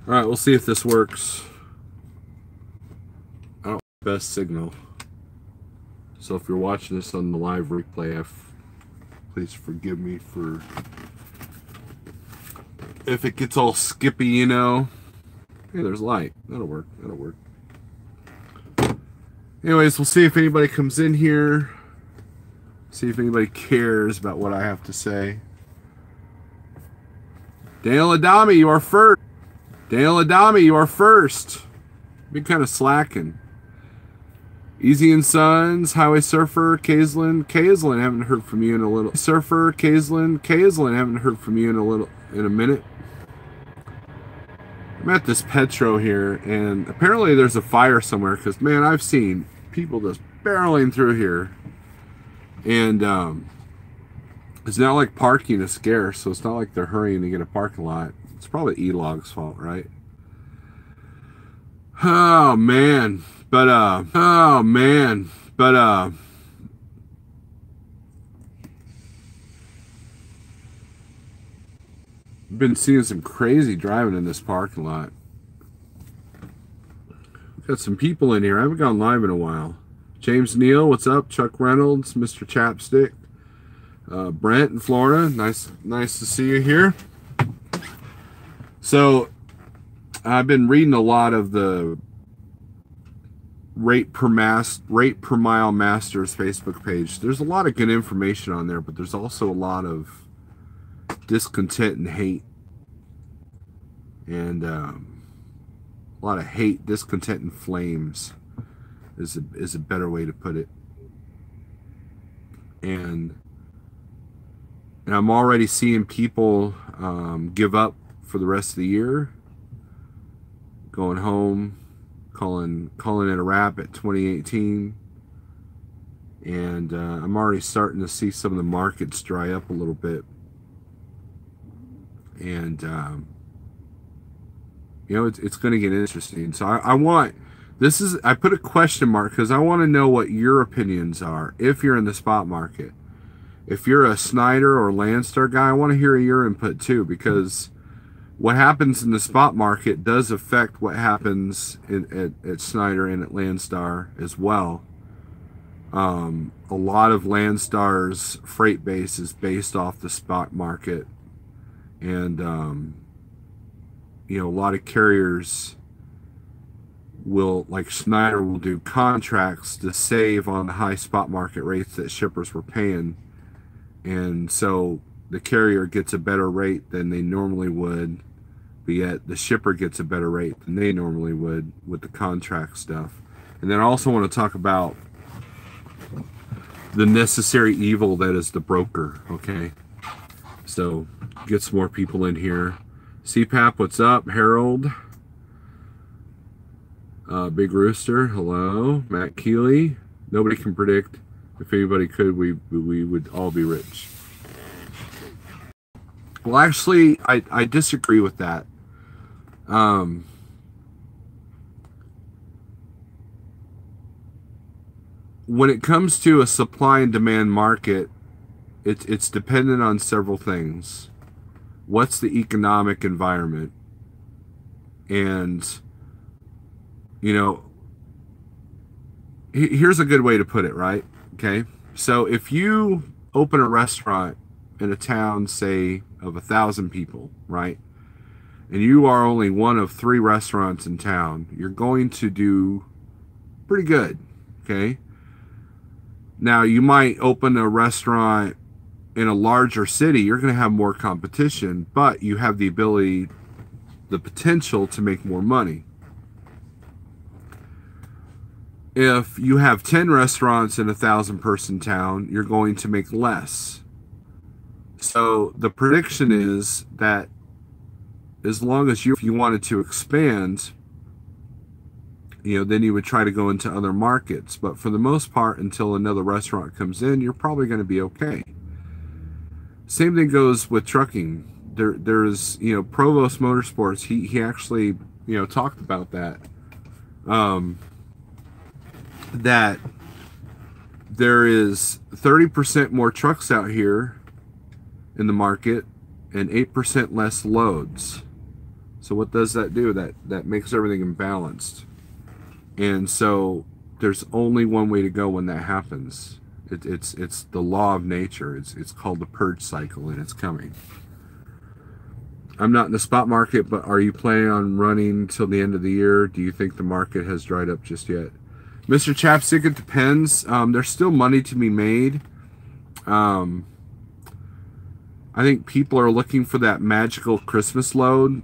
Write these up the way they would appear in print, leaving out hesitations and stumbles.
All right, we'll see if this works. I don't have the best signal. So if you're watching this on the live replay, please forgive me for if it gets all skippy, you know. Hey, there's light. That'll work. That'll work. Anyways, we'll see if anybody comes in here. See if anybody cares about what I have to say. Daniel Adami, you are first. Daniel Adami, you are first. Been kind of slacking. Easy and Sons, Highway Surfer, Kaislin, haven't heard from you in a little. Surfer, Kaislin, haven't heard from you in a minute. I'm at this Petro here, and apparently there's a fire somewhere, because, man, I've seen people just barreling through here. And it's not like parking is scarce, so it's not like they're hurrying to get a parking lot. It's probably E-Log's fault, right? Oh, man. But, been seeing some crazy driving in this parking lot. Got some people in here. I haven't gone live in a while. James Neal, what's up? Chuck Reynolds, Mr. Chapstick, Brent in Florida. Nice to see you here. So I've been reading a lot of the rate per mile masters Facebook page. There's a lot of good information on there, but there's also a lot of discontent and hate, and a lot of hate, discontent, and flames is a better way to put it. And I'm already seeing people give up for the rest of the year, going home, calling it a wrap at 2018. And I'm already starting to see some of the markets dry up a little bit. And you know, it's going to get interesting. So I put a question mark because I want to know what your opinions are if you're in the spot market. If you're a Snyder or Landstar guy, I want to hear your input too, because what happens in the spot market does affect what happens at Snyder and at Landstar as well. A lot of Landstar's freight base is based off the spot market. And, you know, a lot of carriers will, like Snyder, will do contracts to save on the high spot market rates that shippers were paying. And so the carrier gets a better rate than they normally would, but yet the shipper gets a better rate than they normally would with the contract stuff. And then I also want to talk about the necessary evil that is the broker, okay? So get some more people in here. CPAP, what's up? Harold. Big Rooster, hello. Matt Keeley. Nobody can predict. If anybody could, we would all be rich. Well, actually, I disagree with that. When it comes to a supply and demand market, it's dependent on several things. What's the economic environment? And, you know, here's a good way to put it, right? Okay. So if you open a restaurant in a town, say, of 1,000 people, right? And you are only one of 3 restaurants in town, you're going to do pretty good. Okay. Now, you might open a restaurant in a larger city, you're going to have more competition, but you have the ability, the potential to make more money. If you have 10 restaurants in a 1,000-person town, you're going to make less. So the prediction is that as long as if you wanted to expand, you know, then you would try to go into other markets. But for the most part, until another restaurant comes in, you're probably going to be okay. Same thing goes with trucking. There's, you know, Provost Motorsports, he actually, you know, talked about that. That there is 30% more trucks out here in the market and 8% less loads. So what does that do? That makes everything imbalanced. And so there's only one way to go when that happens. It's the law of nature. It's called the purge cycle, and it's coming. I'm not in the spot market, but are you planning on running till the end of the year? Do you think the market has dried up just yet? Mr. Chapstick, it depends. There's still money to be made. I think people are looking for that magical Christmas load.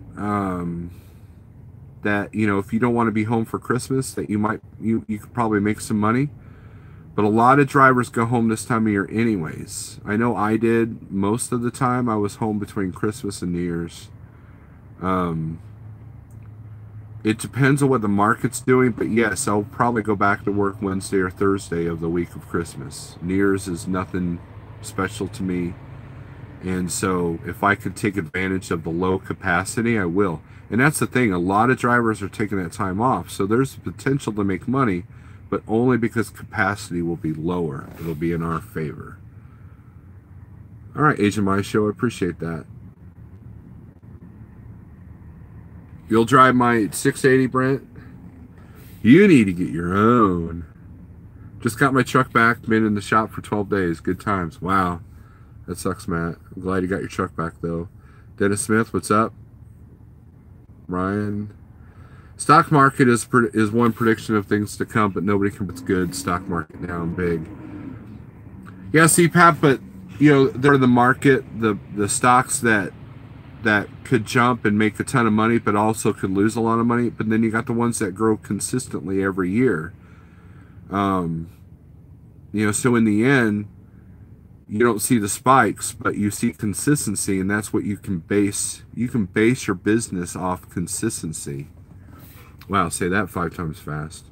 That, you know, if you don't want to be home for Christmas, that you could probably make some money. But a lot of drivers go home this time of year anyways. I know I did most of the time. I was home between Christmas and New Year's. It depends on what the market's doing, but yes, I'll probably go back to work Wednesday or Thursday of the week of Christmas. New Year's is nothing special to me. And so if I could take advantage of the low capacity, I will. And that's the thing. A lot of drivers are taking that time off. So there's potential to make money, but only because capacity will be lower. It'll be in our favor. All right, Agent My Show, I appreciate that. You'll drive my 680, Brent? You need to get your own. Just got my truck back. Been in the shop for 12 days. Good times. Wow. That sucks, Matt. I'm glad you got your truck back, though. Dennis Smith, what's up? Ryan. Stock market is one prediction of things to come, but nobody can. It's good. Stock market down big. Yeah, CPAP, but you know, they're the market, the stocks that could jump and make a ton of money, but also could lose a lot of money. But then you got the ones that grow consistently every year. You know, so in the end, you don't see the spikes, but you see consistency, and that's what you can base. You can base your business off consistency. Wow, say that 5 times fast.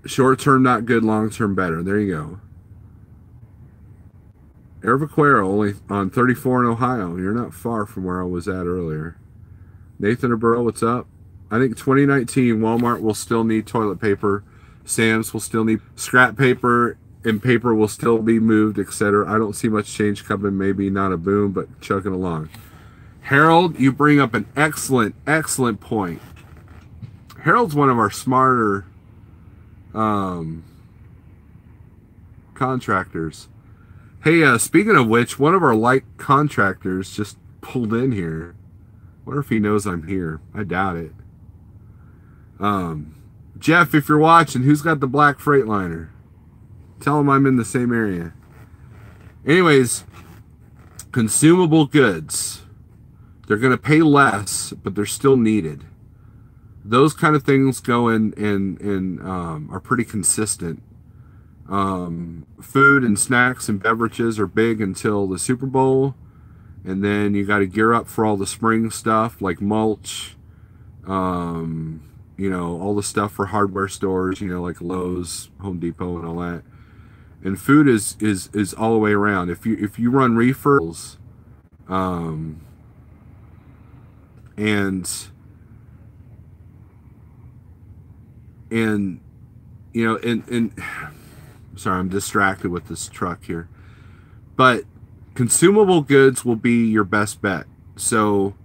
Short term not good, long term better. There you go. Air Vaquero only on 34 in Ohio. You're not far from where I was at earlier. Nathan Aburo, what's up? I think 2019 Walmart will still need toilet paper. Sam's will still need scrap paper, and paper will still be moved, etc. I don't see much change coming. Maybe not a boom, but chugging along. Harold, you bring up an excellent point. Harold's one of our smarter contractors. Hey, speaking of which, one of our light contractors just pulled in here. Wonder if he knows I'm here. I doubt it. Jeff, if you're watching, who's got the black Freightliner? Tell him I'm in the same area. Anyways, consumable goods. They're going to pay less, but they're still needed. Those kind of things go in and are pretty consistent. Food and snacks and beverages are big until the Super Bowl. And then you got to gear up for all the spring stuff like mulch, you know, all the stuff for hardware stores, you know, like Lowe's, Home Depot, and all that. And food is all the way around. If you run reefers, and you know, and sorry, I'm distracted with this truck here, but consumable goods will be your best bet. So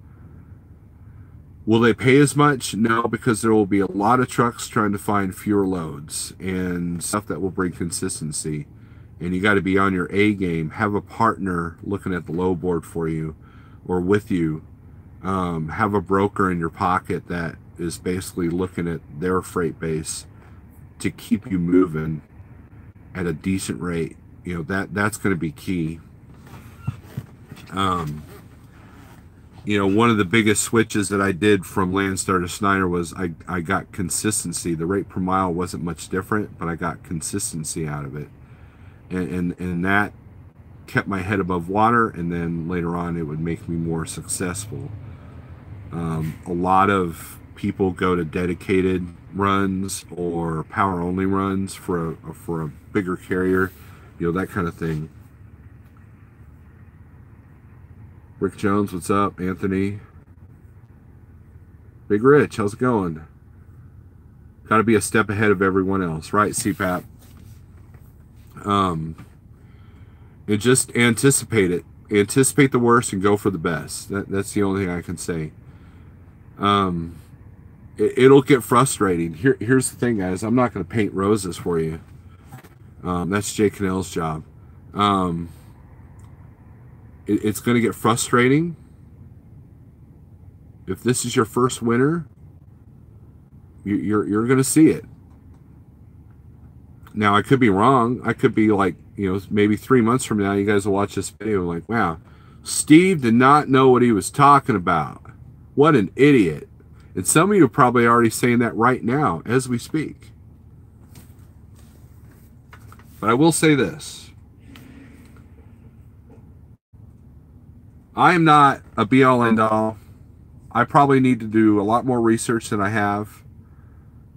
will they pay as much? No, because there will be a lot of trucks trying to find fewer loads and stuff that will bring consistency. And you got to be on your A game. Have a partner looking at the load board for you or with you. Have a broker in your pocket that is basically looking at their freight base to keep you moving at a decent rate. You know, that's going to be key. You know, one of the biggest switches that I did from Landstar to Schneider was I got consistency. The rate per mile wasn't much different, but I got consistency out of it. And that kept my head above water, and then later on it would make me more successful. A lot of people go to dedicated runs or power only runs for a bigger carrier, you know, that kind of thing. Rick Jones, what's up? Anthony. Big Rich, how's it going? Got to be a step ahead of everyone else, right, CPAP? And just anticipate it. anticipate the worst and go for the best. That's the only thing I can say. It'll get frustrating. Here's the thing, guys. I'm not going to paint roses for you. That's Jay Cannell's job. It's going to get frustrating. If this is your first winter, you're going to see it. Now, I could be wrong. I could be like, maybe 3 months from now, you guys will watch this video and like, wow, Steve did not know what he was talking about. What an idiot. And some of you are probably already saying that right now as we speak. But I will say this. I am not a be-all, end-all. I probably need to do a lot more research than I have.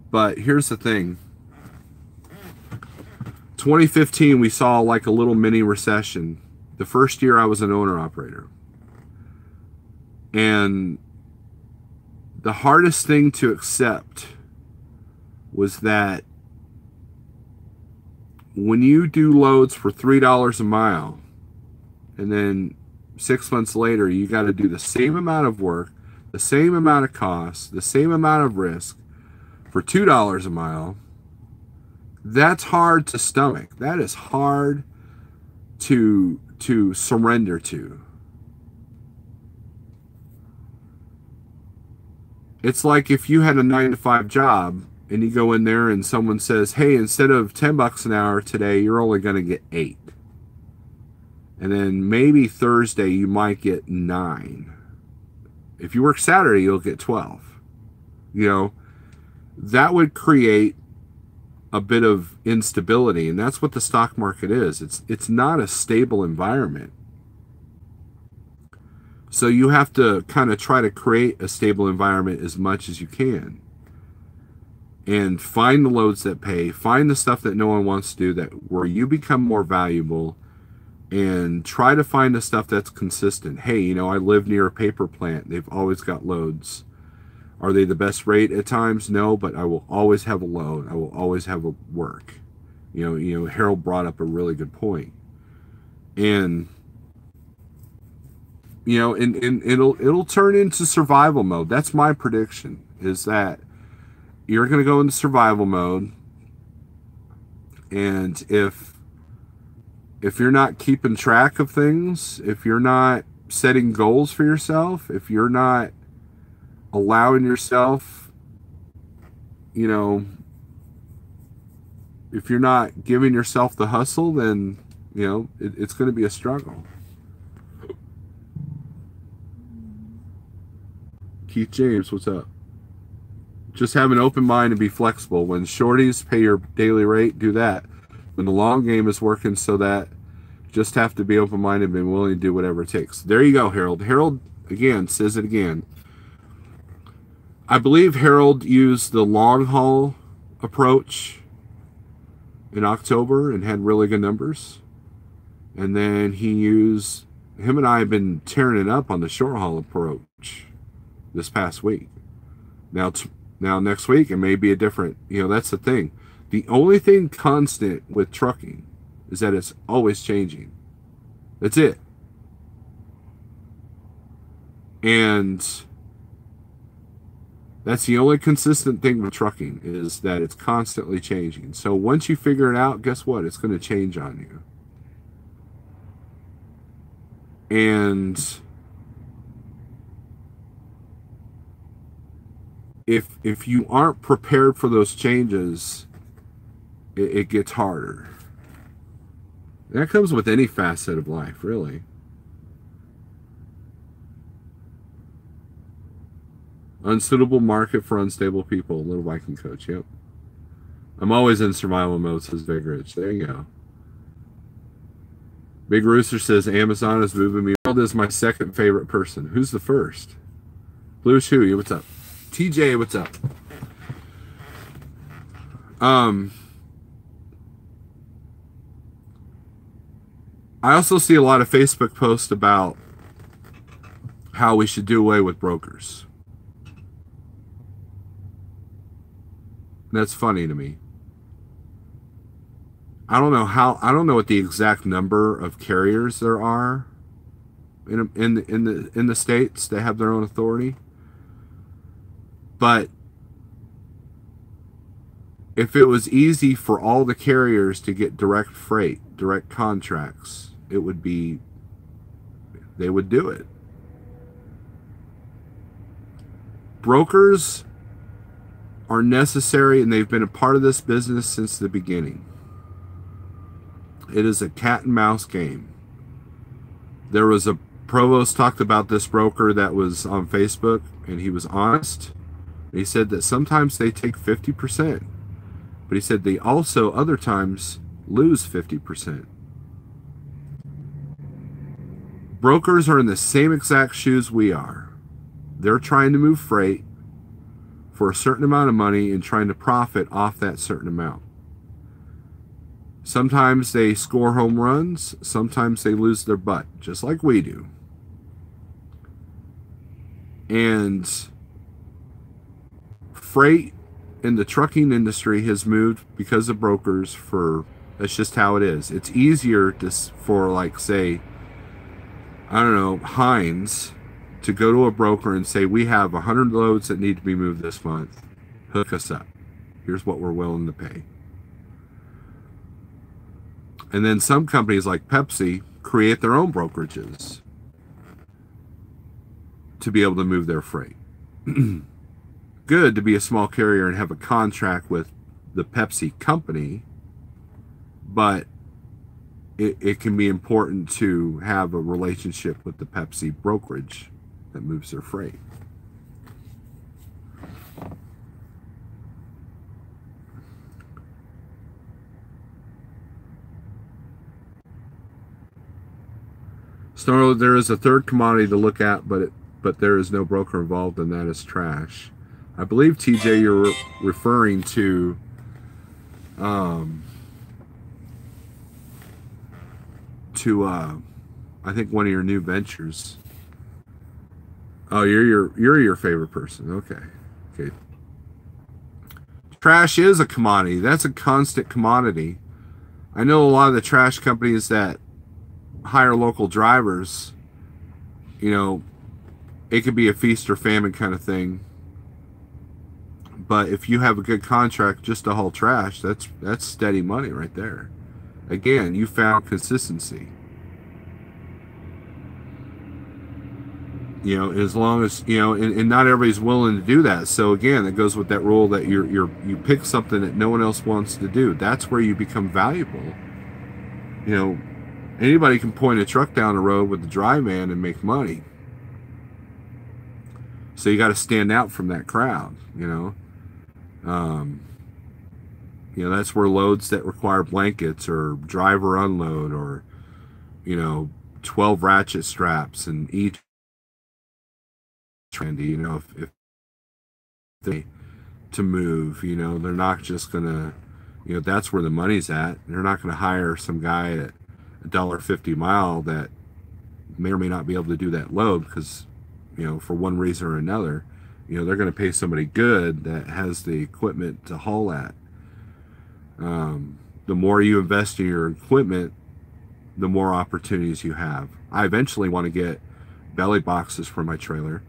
But here's the thing. 2015, we saw like a little mini recession. The first year I was an owner-operator. And the hardest thing to accept was that when you do loads for $3 a mile, and then 6 months later, you got to do the same amount of work, the same amount of cost, the same amount of risk for $2 a mile, that's hard to stomach. That is hard to surrender to. It's like if you had a 9-to-5 job and you go in there and someone says, hey, instead of $10 an hour today, you're only going to get 8. And then maybe Thursday you might get 9. If you work Saturday, you'll get 12. That would create a bit of instability, and that's what the stock market is. It's not a stable environment. So you have to kind of try to create a stable environment as much as you can. And find the loads that pay, find the stuff that no one wants to do, that where you become more valuable, and try to find the stuff that's consistent. Hey, I live near a paper plant. They've always got loads. Are they the best rate at times? No, but I will always have a load. I will always have a work. Harold brought up a really good point. And and it'll turn into survival mode. That's my prediction, is that you're going to go into survival mode, and if you're not keeping track of things, if you're not setting goals for yourself, if you're not allowing yourself, if you're not giving yourself the hustle, then it's going to be a struggle. Keith James, what's up? Just have an open mind and be flexible. When shorties pay your daily rate, do that. When the long game is working, so that just have to be open-minded and be willing to do whatever it takes. There you go, Harold. Harold, again, says it again. I believe Harold used the long haul approach in October and had really good numbers. And then him and I have been tearing it up on the short haul approach this past week. Now next week it may be a different, that's the thing. The only thing constant with trucking is that it's always changing. That's it. And that's the only consistent thing with trucking, is that it's constantly changing. So once you figure it out, guess what? It's going to change on you. And if you aren't prepared for those changes, it gets harder. And that comes with any facet of life, really. Unsuitable market for unstable people. Little Viking Coach, yep. I'm always in survival mode, says Vigrich. There you go. Big Rooster says Amazon is moving me. Harold is my second favorite person. Who's the first? Blue Shoe, what's up? TJ, what's up? I also see a lot of Facebook posts about how we should do away with brokers. That's funny to me. I don't know what the exact number of carriers there are in the states. They have their own authority. But if it was easy for all the carriers to get direct freight, direct contracts, they would do it. Brokers are necessary, and they've been a part of this business since the beginning. It is a cat and mouse game. There was a Provost talked about this broker that was on Facebook, and he was honest. He said that sometimes they take 50%, but he said they also other times lose 50%. Brokers are in the same exact shoes we are. They're trying to move freight for a certain amount of money and trying to profit off that certain amount. Sometimes they score home runs, sometimes they lose their butt, just like we do. And freight in the trucking industry has moved because of brokers that's just how it is. It's easier for, like, say, I don't know, Heinz, to go to a broker and say, we have 100 loads that need to be moved this month. Hook us up. Here's what we're willing to pay. And then some companies like Pepsi create their own brokerages to be able to move their freight. Good to be a small carrier and have a contract with the Pepsi company, but it can be important to have a relationship with the Pepsi brokerage that moves their freight. So there is a third commodity to look at, but there is no broker involved, and that is trash. I believe, TJ, you're referring to I think one of your new ventures. Oh, you're your favorite person. Okay. Trash is a commodity. That's a constant commodity. I know a lot of the trash companies that hire local drivers, it could be a feast or famine kind of thing. But if you have a good contract just to haul trash, that's steady money right there. Again, you found consistency. As long as and not everybody's willing to do that. So again, it goes with that rule that you pick something that no one else wants to do. That's where you become valuable. Anybody can point a truck down the road with a dry van and make money. So you got to stand out from that crowd. That's where loads that require blankets or drive or unload or 12 ratchet straps and each trendy, if they to move, they're not just gonna, that's where the money's at. They're not gonna hire some guy at $1.50 a mile that may or may not be able to do that load because, for one reason or another, they're gonna pay somebody good that has the equipment to haul that. The more you invest in your equipment, the more opportunities you have. I eventually want to get belly boxes for my trailer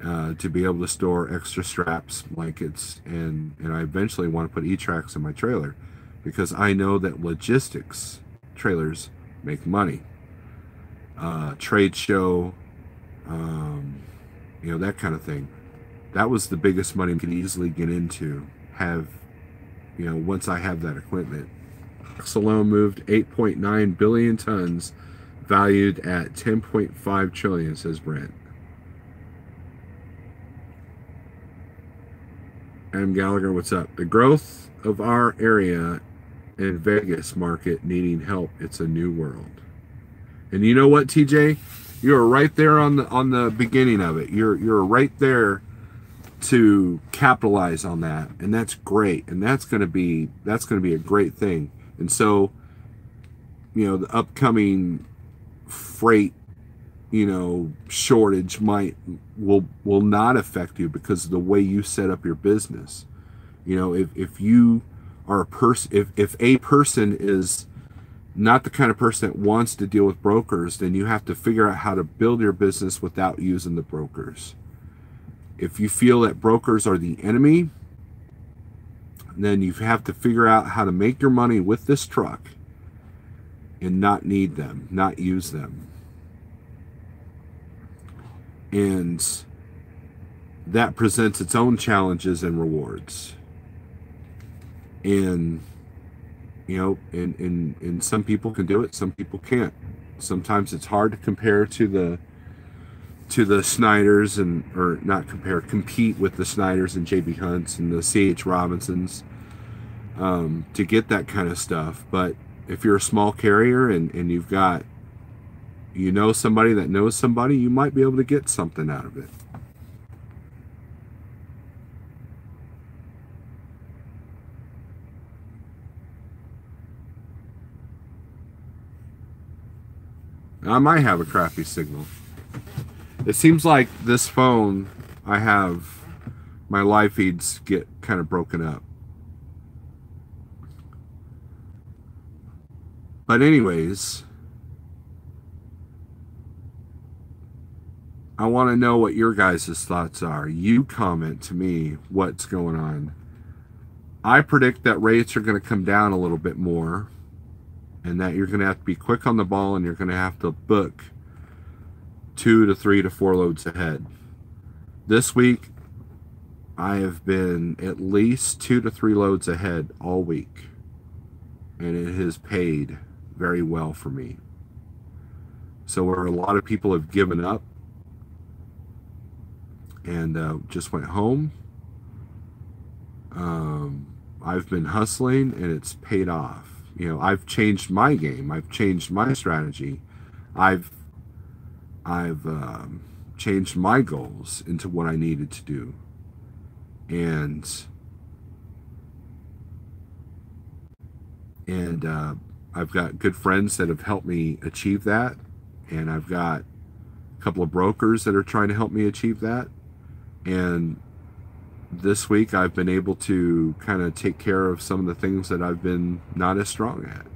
to be able to store extra straps, blankets, and I eventually want to put E-Tracks in my trailer because I know that logistics trailers make money. Trade show, that kind of thing. That was the biggest money I could easily get into, once I have that equipment. Alone moved 8.9 billion tons, valued at 10.5 trillion, says Brent. Adam Gallagher, what's up? The growth of our area and Vegas market needing help. It's a new world. And you know what, TJ? You're right there on the beginning of it. You're right there to capitalize on that, and that's great. And that's gonna be a great thing. And so, the upcoming freight, shortage will not affect you because of the way you set up your business. If you are a person, if a person is not the kind of person that wants to deal with brokers, then you have to figure out how to build your business without using the brokers. If you feel that brokers are the enemy, then you have to figure out how to make your money with this truck and not need them, not use them. And that presents its own challenges and rewards. And you know, and some people can do it, some people can't. Sometimes it's hard to compare to the Snyders, and or not compare, compete with the Snyders and JB Hunts and the CH Robinsons to get that kind of stuff. But if you're a small carrier and you've got, you know, somebody that knows somebody, you might be able to get something out of it. I might have a crappy signal. It seems like this phone, I have, my live feeds get kind of broken up. But anyways, I want to know what your guys' thoughts are. You comment to me what's going on. I predict that rates are going to come down a little bit more, and that you're going to have to be quick on the ball, and you're going to have to book 2 to 3 to 4 loads ahead. This week, I have been at least 2 to 3 loads ahead all week, and it has paid very well for me. So where a lot of people have given up and just went home, I've been hustling, and it's paid off. You know, I've changed my game. I've changed my strategy. I've changed my goals into what I needed to do. And I've got good friends that have helped me achieve that. And I've got a couple of brokers that are trying to help me achieve that. And this week I've been able to kind of take care of some of the things that I've been not as strong at.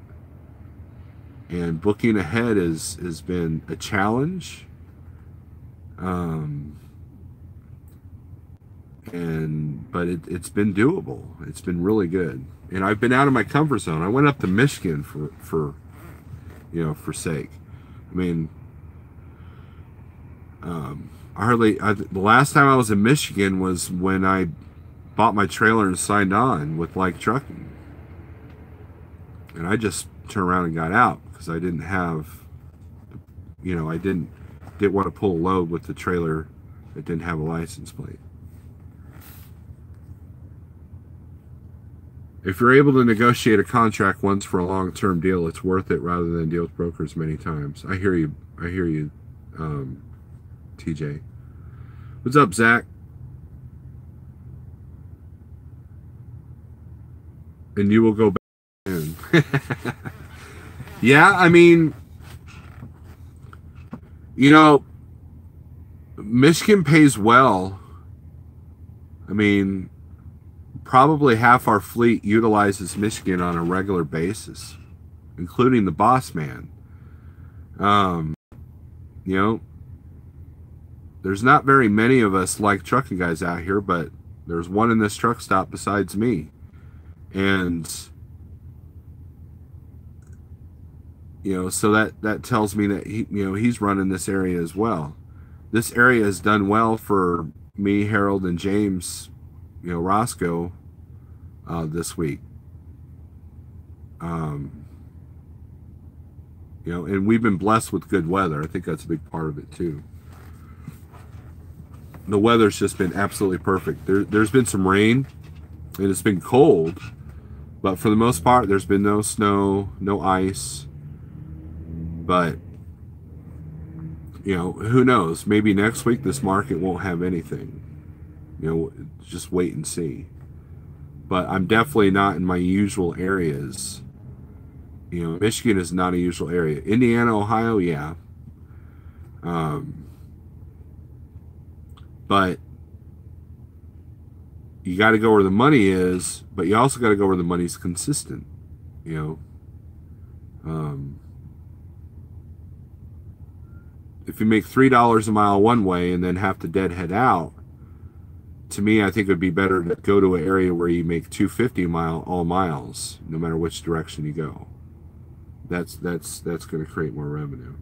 And booking ahead has been a challenge. But it's been doable. It's been really good. And I've been out of my comfort zone. I went up to Michigan for sake. I mean, the last time I was in Michigan was when I bought my trailer and signed on with Like Trucking. And I just turned around and got out because I didn't have, you know, I didn't want to pull a load with the trailer that didn't have a license plate. If you're able to negotiate a contract once for a long-term deal, it's worth it rather than deal with brokers many times. I hear you, TJ. What's up, Zach? And you will go back in. Yeah, I mean, you know, Michigan pays well. I mean, probably half our fleet utilizes Michigan on a regular basis, including the boss man. You know, there's not very many of us Like Trucking guys out here, but there's one in this truck stop besides me. And, you know, so that tells me that he's running this area as well. This area has done well for me, Harold, and James, you know, Roscoe, this week. You know, and we've been blessed with good weather. I think that's a big part of it too. The weather's just been absolutely perfect. There's been some rain, and it's been cold, but for the most part, there's been no snow, no ice. But, you know, who knows? Maybe next week this market won't have anything. You know, just wait and see. But I'm definitely not in my usual areas. You know, Michigan is not a usual area. Indiana, Ohio, yeah. But you got to go where the money is, but you also got to go where the money's consistent. You Um, if you make $3 a mile one way and then have to deadhead out, to me, I think it would be better to go to an area where you make 250 all miles, no matter which direction you go. That's going to create more revenue.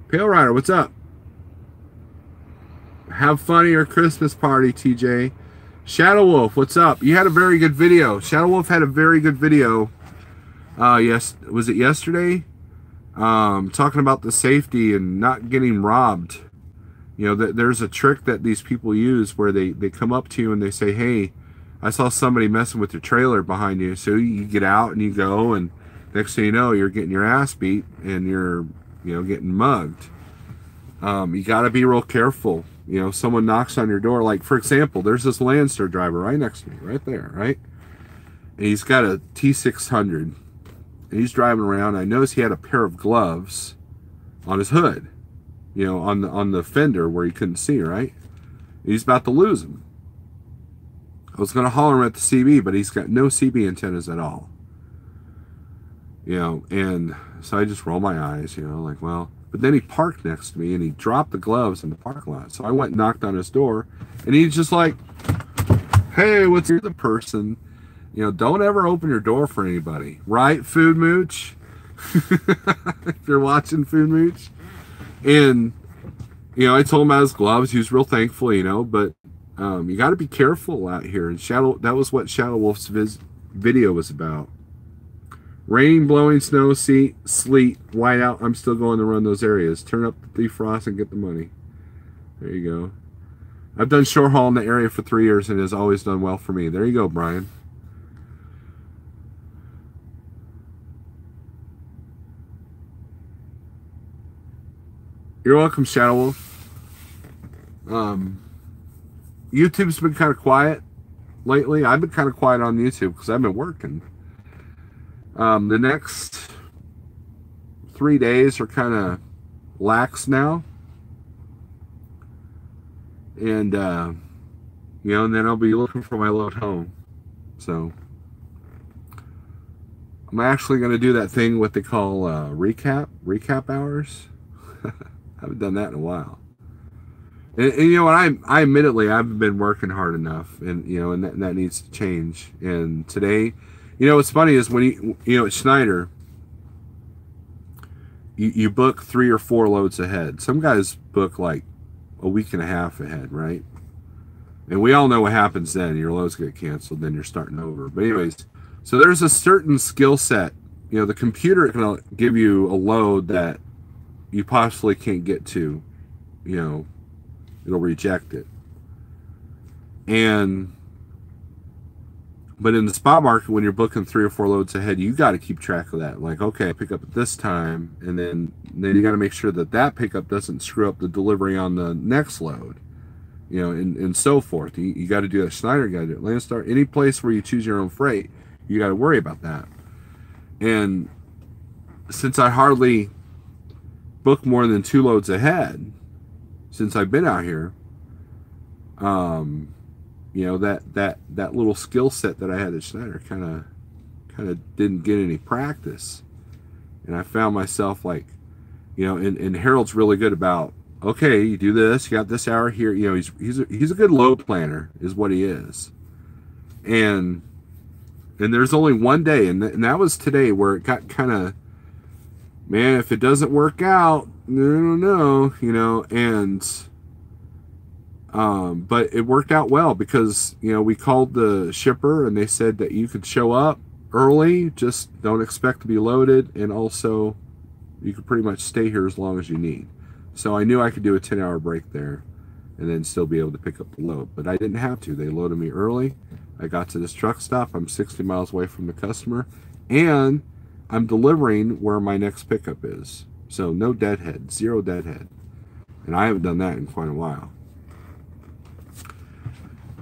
Pale Rider, what's up? Have fun at your Christmas party, TJ. Shadow Wolf, what's up? You had a very good video. Shadow Wolf had a very good video. Yes, was it yesterday? Talking about the safety and not getting robbed. You know, there's a trick that these people use where they come up to you and they say, hey, I saw somebody messing with your trailer behind you. So you get out and you go, and next thing you know, you're getting your ass beat and you're, you know, getting mugged. You got to be real careful. You know, someone knocks on your door. Like, for example, there's this Landstar driver right next to me, right there, right? And he's got a T600. And he's driving around. I noticed he had a pair of gloves on his hood, you know, on the fender where he couldn't see, right? And he's about to lose them. I was going to holler him at the CB, but he's got no CB antennas at all. You know, and so I just roll my eyes, you know, like, well. But then he parked next to me and he dropped the gloves in the parking lot. So I went and knocked on his door, and he's just like, hey, what's your person? You know, don't ever open your door for anybody. Right, Food Mooch? If you're watching Food Mooch. And, you know, I told him about his gloves. He was real thankful, you know, but you got to be careful out here. And that was what Shadow Wolf's video was about. Rain, blowing, snow, sleet, whiteout. I'm still going to run those areas. Turn up the defrost and get the money. There you go. I've done short haul in the area for 3 years and it has always done well for me. There you go, Brian. You're welcome, Shadow Wolf. YouTube's been kind of quiet lately. I've been kind of quiet on YouTube because I've been working. The next 3 days are kind of lax now. And, you know, and then I'll be looking for my load home. So, I'm actually going to do that thing, what they call recap hours. I haven't done that in a while. And you know what, I admittedly, I've been working hard enough, and, you know, and that needs to change. And today, you know, what's funny is when you know, at Schneider, you book 3 or 4 loads ahead. Some guys book like a week and a half ahead, right? And we all know what happens then. Your loads get canceled, then you're starting over. But anyways, so there's a certain skill set. You know, the computer can give you a load that you possibly can't get to. You know, it'll reject it. But in the spot market, when you're booking 3 or 4 loads ahead, you got to keep track of that. Like, okay, I pick up at this time, and then you got to make sure that pickup doesn't screw up the delivery on the next load, you know, and so forth. You got to do that. Schneider got to do it. Landstar, any place where you choose your own freight, you got to worry about that. And since I hardly book more than 2 loads ahead since I've been out here, you know, that little skill set that I had at Schneider kind of didn't get any practice. And I found myself like, you know, and Harold's really good about, okay, you do this, you got this hour here, you know, he's a good load planner is what he is. And there's only one day, and that was today, where it got kind of, man, if it doesn't work out, I don't know, you know. And but it worked out well because, you know, we called the shipper and they said that you could show up early, just don't expect to be loaded, and also you could pretty much stay here as long as you need. So I knew I could do a 10-hour break there and then still be able to pick up the load, but I didn't have to. They loaded me early. I got to this truck stop. I'm 60 miles away from the customer, and I'm delivering where my next pickup is. So no deadhead, 0 deadhead. And I haven't done that in quite a while.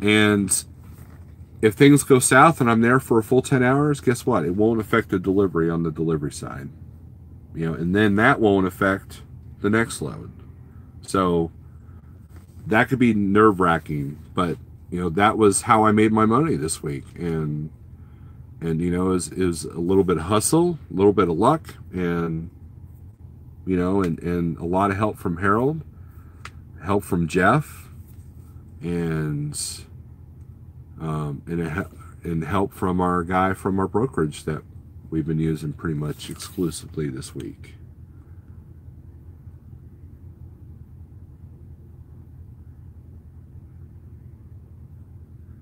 And if things go south and I'm there for a full 10 hours, guess what? It won't affect the delivery on the delivery side. You know, and then that won't affect the next load. So that could be nerve-wracking, but you know, that was how I made my money this week. And you know, is a little bit of hustle, a little bit of luck, and you know, and a lot of help from Harold, help from Jeff, and and help from our guy from our brokerage that we've been using pretty much exclusively this week.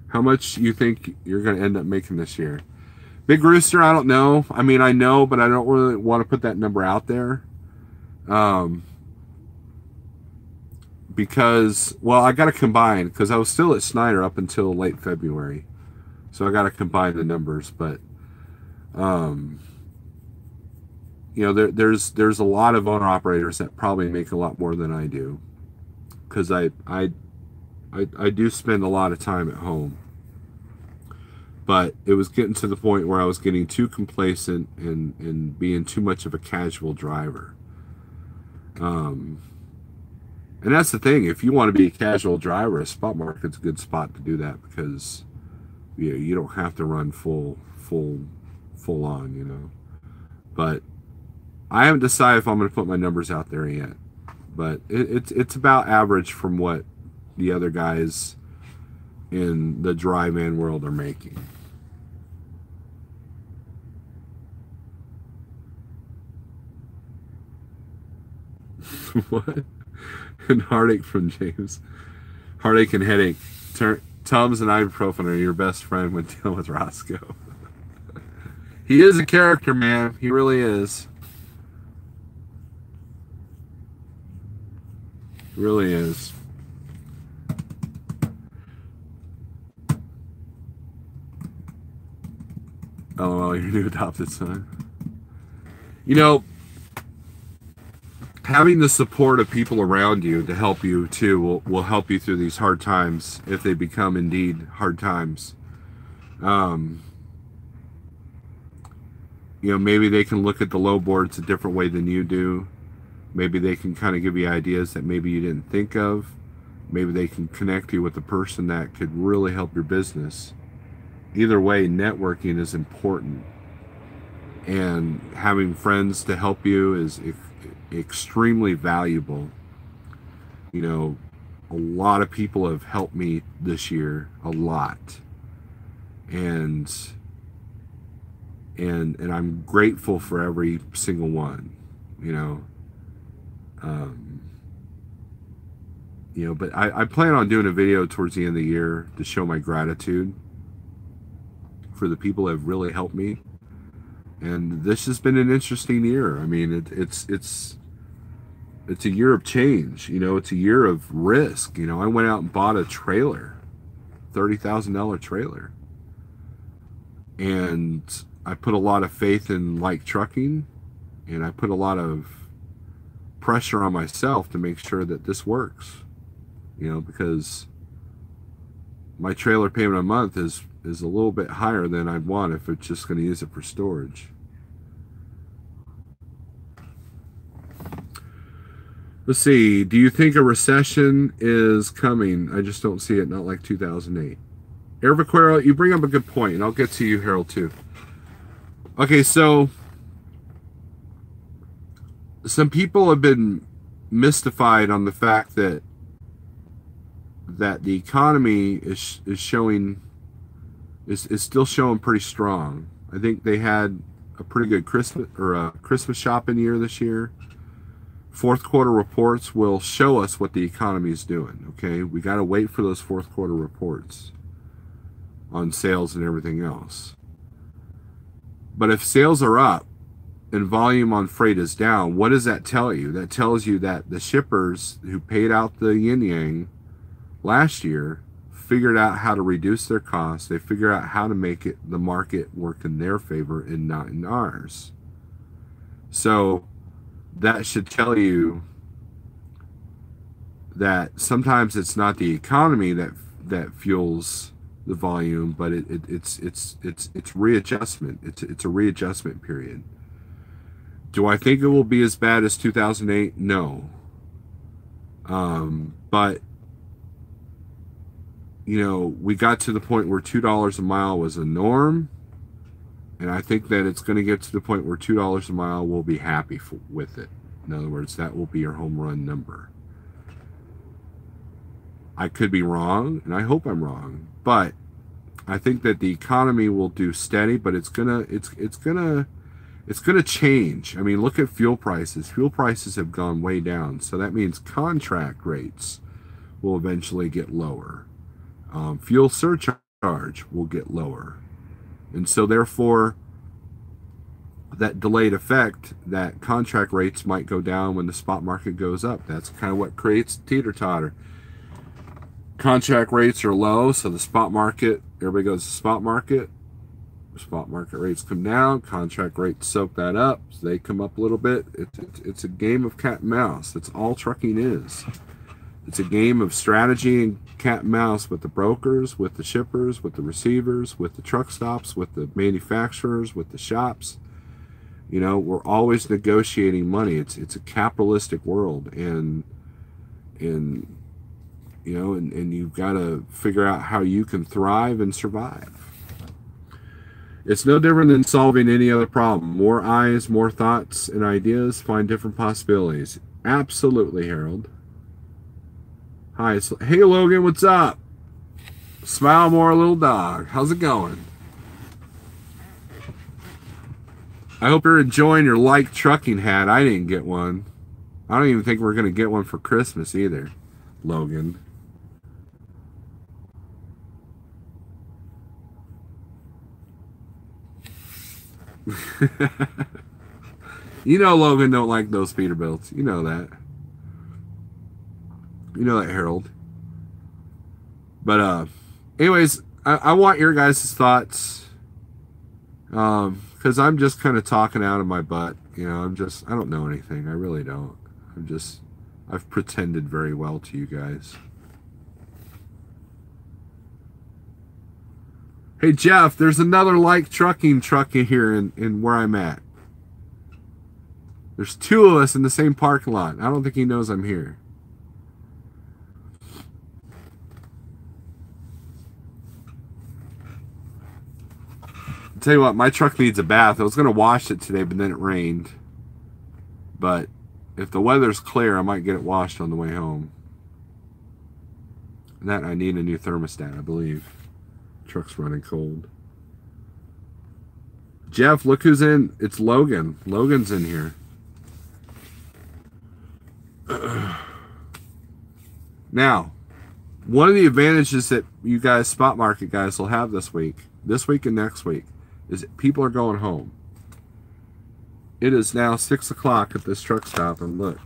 How much you think you're going to end up making this year? Big Rooster, I don't know. I mean, I know, but I don't really want to put that number out there. Because, well, I got to combine, because I was still at Snyder up until late February. So I got to combine the numbers. But, you know, there's a lot of owner operators that probably make a lot more than I do. Because I do spend a lot of time at home. But it was getting to the point where I was getting too complacent and being too much of a casual driver. And that's the thing. If you want to be a casual driver, a spot market's a good spot to do that, because you don't have to run full on, you know. But I haven't decided if I'm going to put my numbers out there yet. But it's about average from what the other guys in the dry van world are making. What? And heartache from James. Heartache and headache. Tums and ibuprofen are your best friend when dealing with Roscoe. He is a character, man. He really is. He really is. LOL, your new adopted son. You know, having the support of people around you to help you too will help you through these hard times, if they become indeed hard times. You know, maybe they can look at the low boards a different way than you do. Maybe they can kind of give you ideas that maybe you didn't think of. Maybe they can connect you with a person that could really help your business. Either way, networking is important. And having friends to help you is extremely valuable. You know, a lot of people have helped me this year, a lot. And I'm grateful for every single one, you know. You know, but I plan on doing a video towards the end of the year to show my gratitude for the people that have really helped me. And this has been an interesting year. I mean, it's a year of change. You know, it's a year of risk. You know, I went out and bought a trailer, $30,000 trailer, and I put a lot of faith in Like Trucking, and I put a lot of pressure on myself to make sure that this works. You know, because my trailer payment a month is a little bit higher than I'd want if it's just going to use it for storage. Let's see. Do you think a recession is coming? I just don't see it. Not like 2008. Air Vaquero, you bring up a good point, and I'll get to you, Harold, too. Okay, so some people have been mystified on the fact that the economy is still showing pretty strong. I think they had a pretty good Christmas shopping year this year. Fourth quarter reports will show us what the economy is doing. Okay, we got to wait for those fourth quarter reports on sales and everything else. But if sales are up and volume on freight is down, what does that tell you? That tells you that the shippers who paid out the yin yang last year figured out how to reduce their costs. They figured out how to make the market work in their favor and not in ours. So that should tell you that sometimes it's not the economy that fuels the volume, but it's readjustment. It's a readjustment period. Do I think it will be as bad as 2008? No. But you know, we got to the point where $2 a mile was a norm. And I think that it's going to get to the point where $2 a mile will be happy with it. In other words, that will be your home run number. I could be wrong, and I hope I'm wrong, but I think that the economy will do steady, but it's gonna change. I mean, look at fuel prices. Fuel prices have gone way down, so that means contract rates will eventually get lower. Fuel surcharge will get lower, and so therefore, that delayed effect, that contract rates might go down when the spot market goes up. That's kind of what creates teeter-totter. Contract rates are low, so the spot market, everybody goes to the spot market. Spot market rates come down, contract rates soak that up, so they come up a little bit. It's a game of cat and mouse. That's all trucking is. It's a game of strategy and cat and mouse with the brokers, with the shippers, with the receivers, with the truck stops, with the manufacturers, with the shops. You know, we're always negotiating money. It's a capitalistic world, and you know, and you've got to figure out how you can thrive and survive. It's no different than solving any other problem. More eyes, more thoughts and ideas, find different possibilities. Absolutely, Harold. Hi. Hey, Logan, what's up? Smile more, little dog. How's it going? I hope you're enjoying your Like Trucking hat. I didn't get one. I don't even think we're going to get one for Christmas either, Logan. You know Logan don't like those Peterbilts. You know that. You know that, Harold. But anyways, I want your guys' thoughts. Because I'm just kind of talking out of my butt. You know, I don't know anything. I really don't. I've pretended very well to you guys. Hey, Jeff, there's another Like Trucking truck in here in where I'm at. There's two of us in the same parking lot. I don't think he knows I'm here. I'll tell you what, my truck needs a bath. I was going to wash it today, but then it rained. But if the weather's clear, I might get it washed on the way home. And that I need a new thermostat, I believe. Truck's running cold. Jeff, look who's in. It's Logan. Logan's in here. Now, one of the advantages that you guys, spot market guys, will have this week and next week, is that people are going home. It is now 6 o'clock at this truck stop, and look.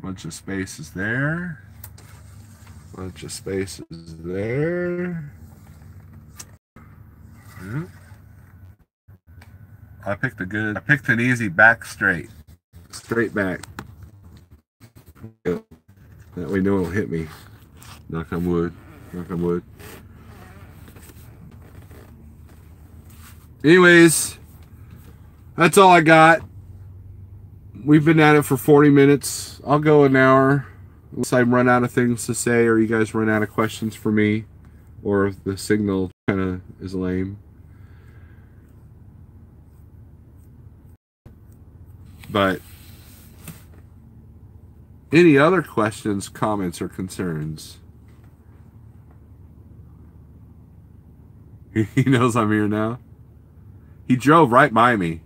Bunch of spaces there. Bunch of spaces there. Yeah. I picked an easy back straight. Straight back. Yeah. That way no one will hit me. Knock on wood. Knock on wood. Anyways, that's all I got. We've been at it for 40 minutes. I'll go an hour unless I run out of things to say or you guys run out of questions for me or if the signal kind of is lame. But any other questions, comments, or concerns? He knows I'm here now. He drove right by me,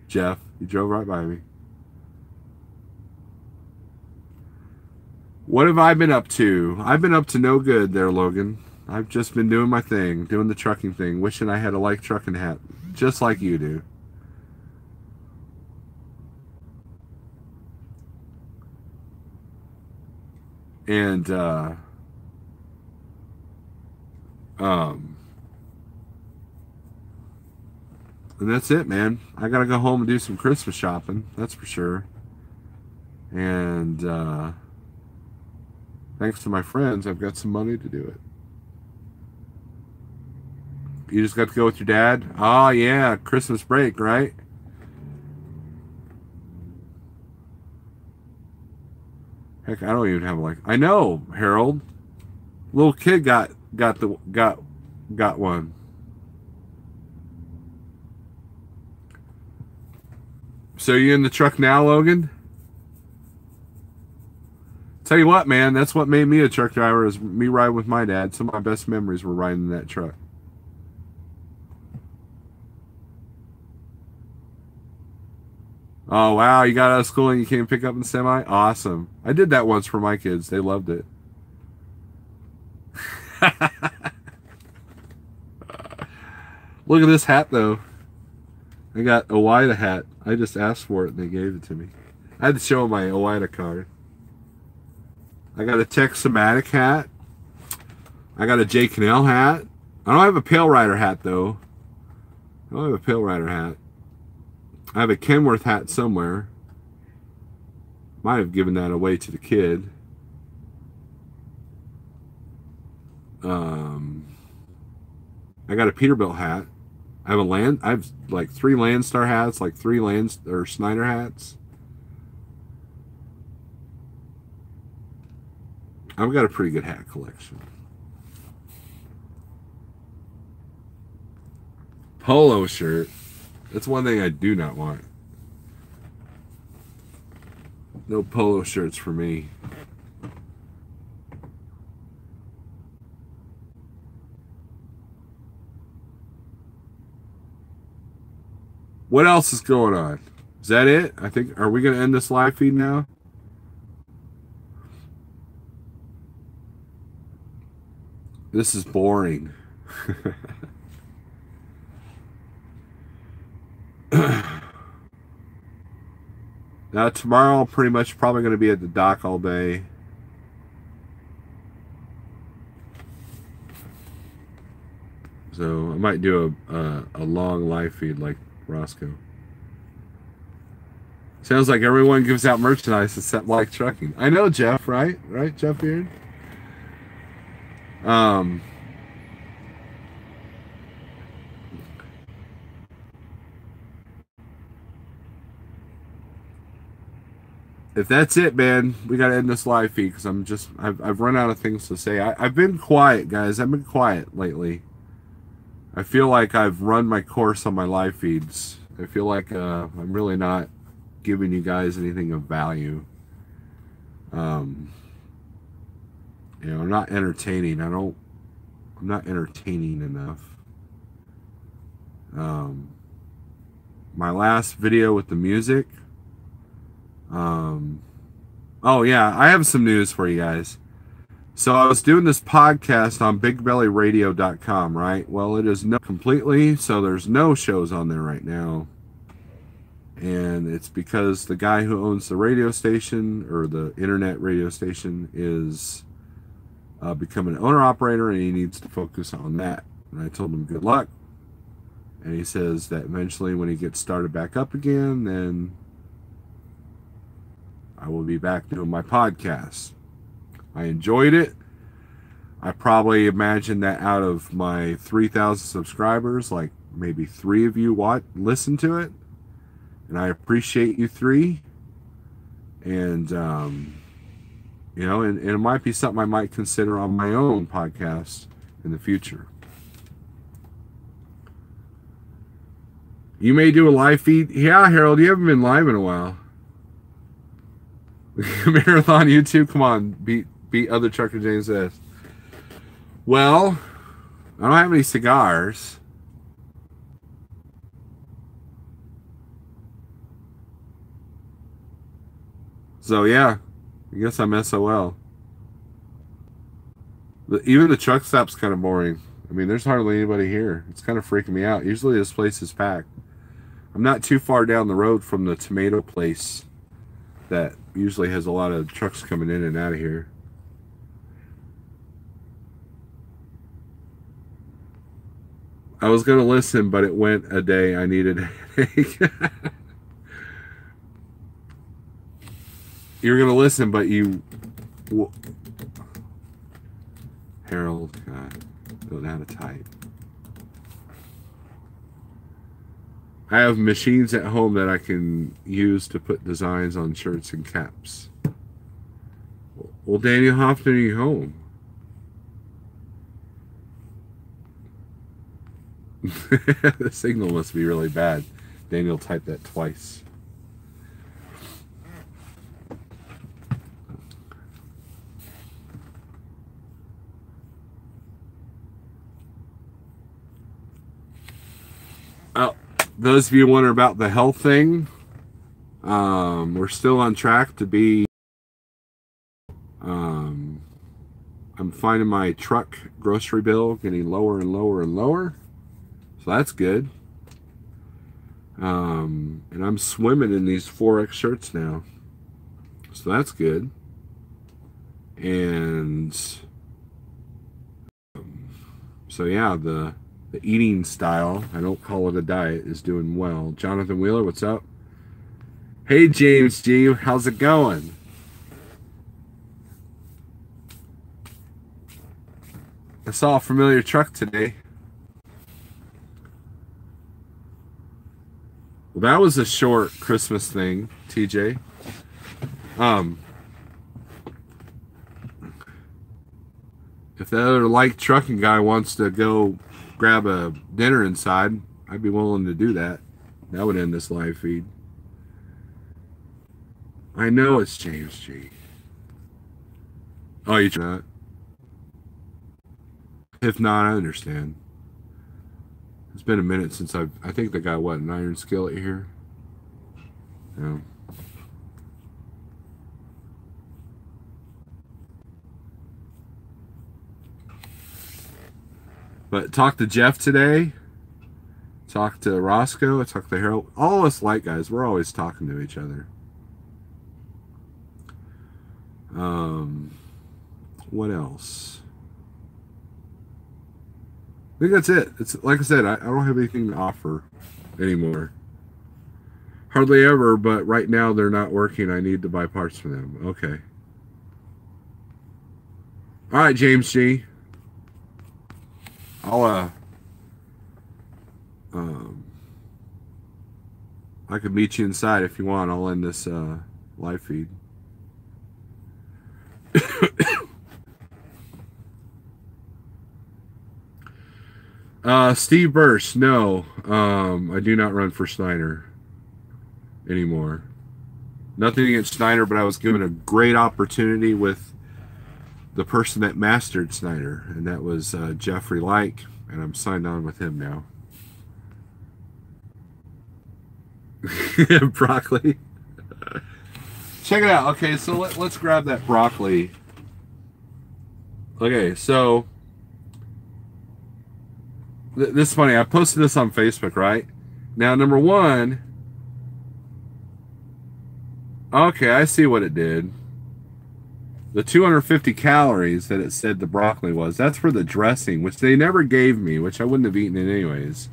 Jeff. He drove right by me. What have I been up to? I've been up to no good there, Logan. I've just been doing my thing, doing the trucking thing, wishing I had a Like Trucking hat, just like you do. And and that's it, man. I gotta go home and do some Christmas shopping, that's for sure. And thanks to my friends, I've got some money to do it. You just got to go with your dad? Oh yeah, Christmas break, right? Heck, I don't even have like. I know, Harold. Little kid got one. So you in the truck now, Logan? Tell you what, man, that's what made me a truck driver, is me riding with my dad. Some of my best memories were riding in that truck. Oh, wow, you got out of school and you came pick up in the semi? Awesome. I did that once for my kids. They loved it. Look at this hat, though. I got a OOIDA hat. I just asked for it and they gave it to me. I had to show them my OOIDA card. I got a Texomatic hat. I got a J. Cannell hat. I don't have a Pale Rider hat, though. I don't have a Pale Rider hat. I have a Kenworth hat somewhere. Might have given that away to the kid. I got a Peterbilt hat. I have like 3 Landstar hats, like 3 Schneider hats. I've got a pretty good hat collection. Polo shirt. That's one thing I do not want. No polo shirts for me. What else is going on? Is that it? I think, are we going to end this live feed now? This is boring. Now tomorrow I'm pretty much probably going to be at the dock all day. So I might do a long live feed like Roscoe. Sounds like everyone gives out merchandise except like trucking. I know, Jeff, right? Right, Jeff Beard? If that's it, man, we got to end this live feed because I've run out of things to say. I've been quiet, guys. I've been quiet lately. I feel like I've run my course on my live feeds. I feel like I'm really not giving you guys anything of value. You know, I'm not entertaining. I'm not entertaining enough. My last video with the music. Oh yeah, I have some news for you guys. So I was doing this podcast on BigBellyRadio.com, right? Well, it is no completely, so there's no shows on there right now. And it's because the guy who owns the radio station, or the internet radio station, is becoming an owner-operator, and he needs to focus on that. And I told him good luck. And he says that eventually when he gets started back up again, then I will be back doing my podcast. I enjoyed it. I probably imagine that out of my 3,000 subscribers, like maybe 3 of you listen to it. And I appreciate you 3. And, you know, and it might be something I might consider on my own podcast in the future. You may do a live feed. Yeah, Harold, you haven't been live in a while. Marathon YouTube, come on, beat other Trucker James S. Well, I don't have any cigars. So yeah, I guess I'm SOL. Even the truck stop's kind of boring. I mean, there's hardly anybody here. It's kind of freaking me out. Usually this place is packed. I'm not too far down the road from the tomato place that usually has a lot of trucks coming in and out of here. I was going to listen, but it went a day. I needed a headache. You're going to listen, but you... Harold, God, don't know how to type. I have machines at home that I can use to put designs on shirts and caps. Well, Daniel, how often are you home? The signal must be really bad. Daniel typed that twice. Oh, those of you wondering about the health thing, we're still on track to be. I'm finding my truck grocery bill getting lower and lower and lower, so that's good. And I'm swimming in these 4X shirts now, so that's good. And so yeah, the eating style, I don't call it a diet, is doing well. Jonathan Wheeler, what's up? Hey James G, how's it going? I saw a familiar truck today. Well, that was a short Christmas thing, TJ. If that other light trucking guy wants to go grab a dinner inside, I'd be willing to do that. That would end this live feed. I know it's James G. Oh, you're not? If not, I understand. It's been a minute since I think they got, what, an iron skillet here? Yeah. But talked to Jeff today. Talked to Roscoe. I talked to Harold. All us light guys, we're always talking to each other. What else? I think that's it. It's like I said, I don't have anything to offer anymore. Hardly ever, but right now they're not working. I need to buy parts for them. Okay. All right, James G. I could meet you inside if you want. I'll end this live feed. Steve Burst, no. I do not run for Snyder anymore. Nothing against Snyder, but I was given a great opportunity with the person that mastered Snyder, and that was Jeffrey Like, and I'm signed on with him now. Broccoli. Check it out. Okay, so let's grab that broccoli. Okay, so this is funny. I posted this on Facebook, right? Now, number one, okay, I see what it did. The 250 calories that it said the broccoli was, that's for the dressing, which they never gave me, which I wouldn't have eaten it anyways.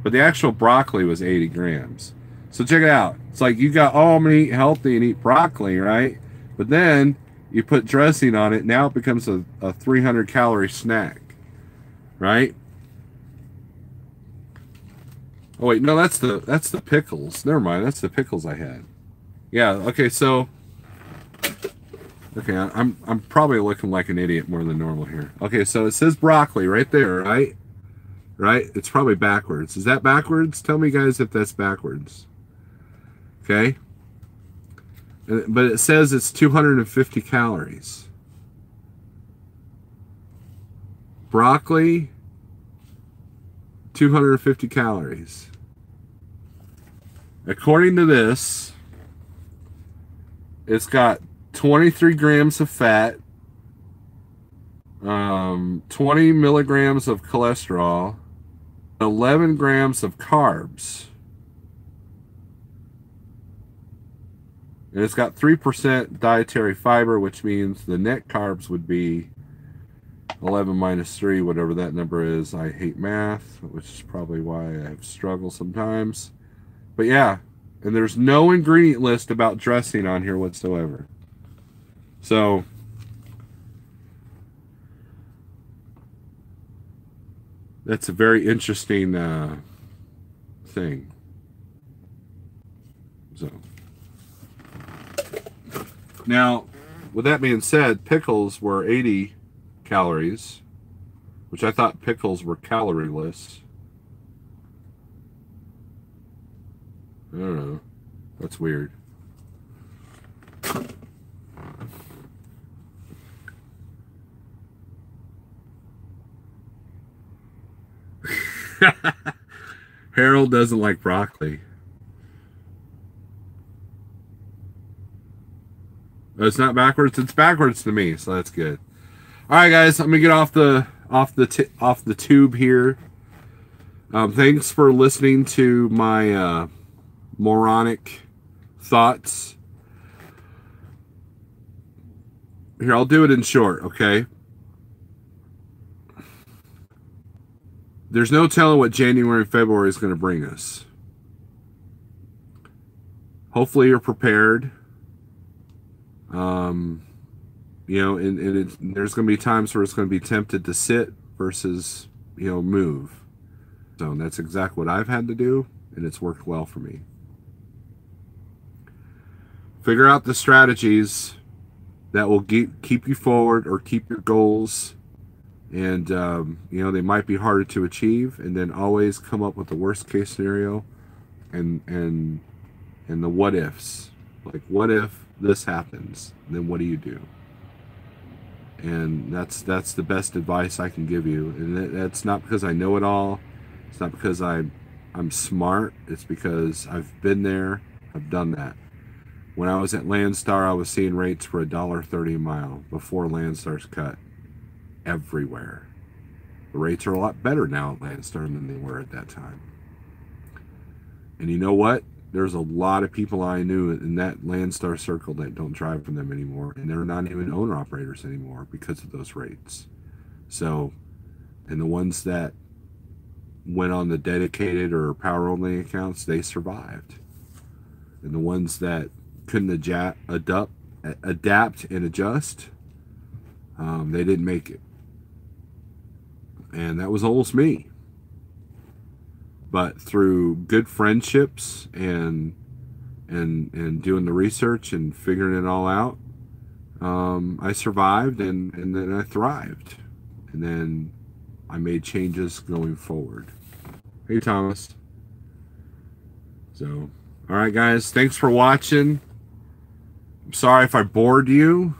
But the actual broccoli was 80 grams. So check it out. It's like you got, oh, I'm going to eat healthy and eat broccoli, right? But then you put dressing on it. Now it becomes a 300 calorie snack, right? Oh, wait, no, that's the pickles. Never mind. That's the pickles I had. Yeah, okay, so... Okay, I'm probably looking like an idiot more than normal here. Okay, so it says broccoli right there, right? Right? It's probably backwards. Is that backwards? Tell me, guys, if that's backwards. Okay? But it says it's 250 calories. Broccoli, 250 calories. According to this, it's got 23 grams of fat, 20 milligrams of cholesterol, 11 grams of carbs. And it's got 3% dietary fiber, which means the net carbs would be 11 minus 3, whatever that number is. I hate math, which is probably why I have struggled sometimes. But yeah, and there's no ingredient list about dressing on here whatsoever. So, that's a very interesting thing. So, now, with that being said, pickles were 80 calories, which I thought pickles were calorie-less. I don't know. That's weird. Harold doesn't like broccoli. Oh, it's not backwards. It's backwards to me, so that's good. All right, guys, I'm gonna get off the tube here. Thanks for listening to my moronic thoughts. Here, I'll do it in short, okay? There's no telling what January and February is going to bring us. Hopefully you're prepared. You know, and there's going to be times where it's going to be tempted to sit versus, you know, move. So that's exactly what I've had to do, and it's worked well for me. Figure out the strategies that will keep you forward or keep your goals. And, you know, they might be harder to achieve, and then always come up with the worst case scenario and the what ifs. Like, what if this happens? Then what do you do? And that's the best advice I can give you. And that's not because I know it all. It's not because I'm smart. It's because I've been there. I've done that. When I was at Landstar, I was seeing rates for $1.30 a mile before Landstar's cut. Everywhere. The rates are a lot better now at Landstar than they were at that time. And you know what? There's a lot of people I knew in that Landstar circle that don't drive for them anymore, and they're not even owner-operators anymore because of those rates. So, and the ones that went on the dedicated or power-only accounts, they survived. And the ones that couldn't adapt and adjust, they didn't make it. And that was almost me. But through good friendships and doing the research and figuring it all out, I survived and then I thrived. And then I made changes going forward. Hey, Thomas. So, all right, guys, thanks for watching. I'm sorry if I bored you.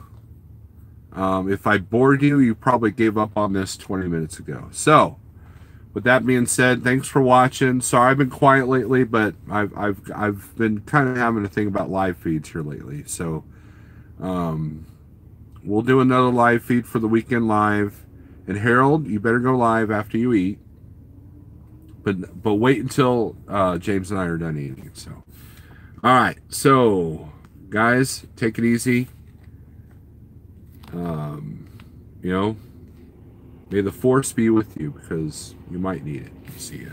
If I bored you, you probably gave up on this 20 minutes ago. So, with that being said, thanks for watching. Sorry I've been quiet lately, but I've been kind of having a thing about live feeds here lately. So, we'll do another live feed for the weekend live. And Harold, you better go live after you eat. But wait until James and I are done eating. So, all right. So, guys, take it easy. You know, may the force be with you because you might need it. See ya.